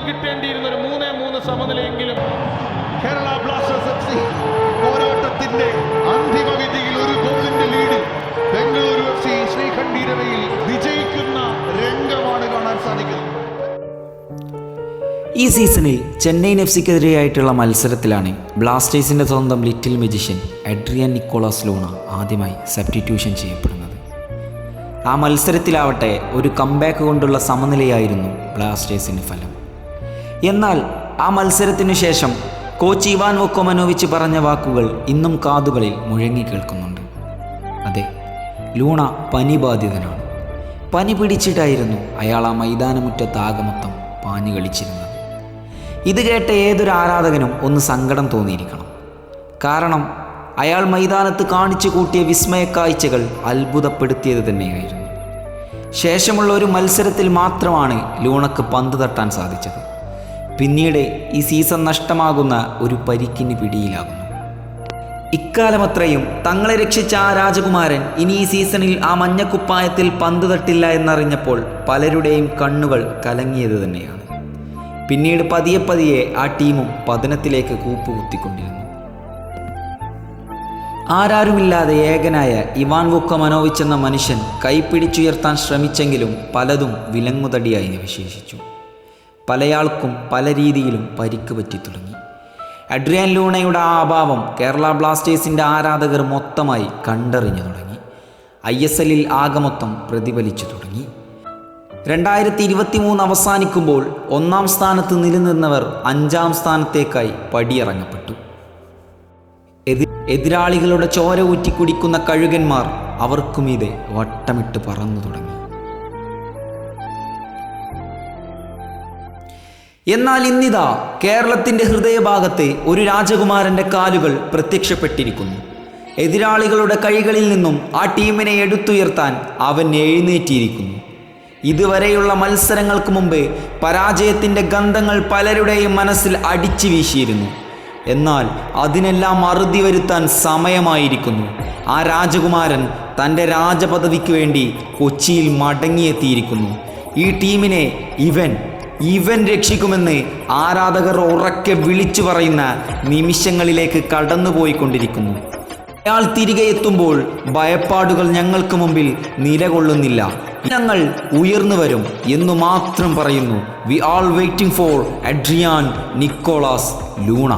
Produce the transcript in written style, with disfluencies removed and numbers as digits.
കിട്ടേണ്ടിയിരുന്ന ഒരു 3-3 സമനിലയെങ്കിലും Kerala Blasters FC പോരാട്ടത്തിന്റെ അന്തിമ വിധിയിൽ ഒരു ഗോളിന്റെ ലീഡിൽ ബംഗളൂരു FC ശ്രീകണ്ഠീരവയിൽ വിജയിക്കുന്ന രംഗമാണ് കാണാൻ സാധിക്കുന്നത്. ഈ സീസണിൽ ചെന്നൈയിൻ എഫ്സിക്കെതിരെയായിട്ടുള്ള മത്സരത്തിലാണ് ബ്ലാസ്റ്റേഴ്സിൻ്റെ സ്വന്തം little magician Adrian Nicolas Luna ആദ്യമായി സബ്സ്റ്റിറ്റ്യൂഷൻ ചെയ്യപ്പെടുന്നത്. ആ മത്സരത്തിലാവട്ടെ ഒരു കംബാക്ക് കൊണ്ടുള്ള സമനിലയായിരുന്നു ബ്ലാസ്റ്റേഴ്സിന് ഫലം. എന്നാൽ ആ മത്സരത്തിനു ശേഷം കോച്ച് ഇവാൻ വൊക്കോമനോവിച്ച് പറഞ്ഞ വാക്കുകൾ ഇന്നും കാതുകളിൽ മുഴങ്ങി കേൾക്കുന്നുണ്ട്. അതെ, ലൂണ പനി ബാധിതനാണ്. പനി പിടിച്ചിട്ടായിരുന്നു അയാൾ ആ മൈതാനമുറ്റത്ത് ആകെ മൊത്തം പാഞ്ഞു കളിച്ചിരുന്നത്. ഇത് കേട്ട ഏതൊരു ആരാധകനും ഒന്ന് സങ്കടം തോന്നിയിരിക്കണം. കാരണം അയാൾ മൈതാനത്ത് കാണിച്ചു കൂട്ടിയ വിസ്മയ കാഴ്ചകൾ അത്ഭുതപ്പെടുത്തിയത് തന്നെയായിരുന്നു. ശേഷമുള്ള ഒരു മത്സരത്തിൽ മാത്രമാണ് ലൂണക്ക് പന്ത് തട്ടാൻ സാധിച്ചത്. പിന്നീട് ഈ സീസൺ നഷ്ടമാകുന്ന ഒരു പരിക്കിന് പിടിയിലാകുന്നു. ഇക്കാലമത്രയും തങ്ങളെ രക്ഷിച്ച ആ രാജകുമാരൻ ഇനി ഈ സീസണിൽ ആ മഞ്ഞക്കുപ്പായത്തിൽ പന്ത് തട്ടില്ല എന്നറിഞ്ഞപ്പോൾ പലരുടെയും കണ്ണുകൾ കലങ്ങിയത് തന്നെയാണ്. പിന്നീട് പതിയെ പതിയെ ആ ടീമും പതനത്തിലേക്ക് കൂപ്പുകുത്തിക്കൊണ്ടിരുന്നു. ആരാരുമില്ലാതെ ഏകനായ ഇവാൻ വൊക്കോമനോവിച്ച് എന്ന മനുഷ്യൻ കൈപ്പിടിച്ചുയർത്താൻ ശ്രമിച്ചെങ്കിലും പലതും വിലങ്ങുതടിയായി വിശേഷിച്ചു. പലയാൾക്കും പല രീതിയിലും പരിക്ക് പറ്റി തുടങ്ങി. അഡ്രിയൻ ലൂണയുടെ ആ അഭാവം കേരള ബ്ലാസ്റ്റേഴ്സിൻ്റെ ആരാധകർ മൊത്തമായി കണ്ടറിഞ്ഞു തുടങ്ങി. ISL ആകെ മൊത്തം പ്രതിഫലിച്ചു തുടങ്ങി. 2023 അവസാനിക്കുമ്പോൾ 1-ാം സ്ഥാനത്ത് നിലനിന്നവർ 5-ാം സ്ഥാനത്തേക്കായി പടിയിറങ്ങപ്പെട്ടു. എതിരാളികളുടെ ചോര ഊറ്റി കുടിക്കുന്ന കഴുകന്മാർ അവർക്കുമീതെ വട്ടമിട്ട് പറന്നു തുടങ്ങി. എന്നാൽ ഇന്നിതാ കേരളത്തിൻ്റെ ഹൃദയഭാഗത്ത് ഒരു രാജകുമാരൻ്റെ കാലുകൾ പ്രത്യക്ഷപ്പെട്ടിരിക്കുന്നു. എതിരാളികളുടെ കൈകളിൽ നിന്നും ആ ടീമിനെ എടുത്തുയർത്താൻ അവൻ എഴുന്നേറ്റിയിരിക്കുന്നു. ഇതുവരെയുള്ള മത്സരങ്ങൾക്ക് മുമ്പ് പരാജയത്തിൻ്റെ ഗന്ധങ്ങൾ പലരുടെയും മനസ്സിൽ അടിച്ചു വീശിയിരുന്നു. എന്നാൽ അതിനെല്ലാം അറുതി വരുത്താൻ സമയമായിരിക്കുന്നു. ആ രാജകുമാരൻ തൻ്റെ രാജപദവിക്ക് വേണ്ടി കൊച്ചിയിൽ മടങ്ങിയെത്തിയിരിക്കുന്നു. ഈ ടീമിനെ ഇവൻ രക്ഷിക്കുമെന്ന് ആരാധകർ ഉറക്കെ വിളിച്ചു പറയുന്ന നിമിഷങ്ങളിലേക്ക് കടന്നുപോയിക്കൊണ്ടിരിക്കുന്നു. അയാൾ തിരികെ എത്തുമ്പോൾ ഭയപ്പാടുകൾ ഞങ്ങൾക്ക് മുമ്പിൽ നിലകൊള്ളുന്നില്ല. ഞങ്ങൾ ഉയർന്നു വരും എന്നു മാത്രം പറയുന്നു. V all waiting for Adrian Nicholas Luna.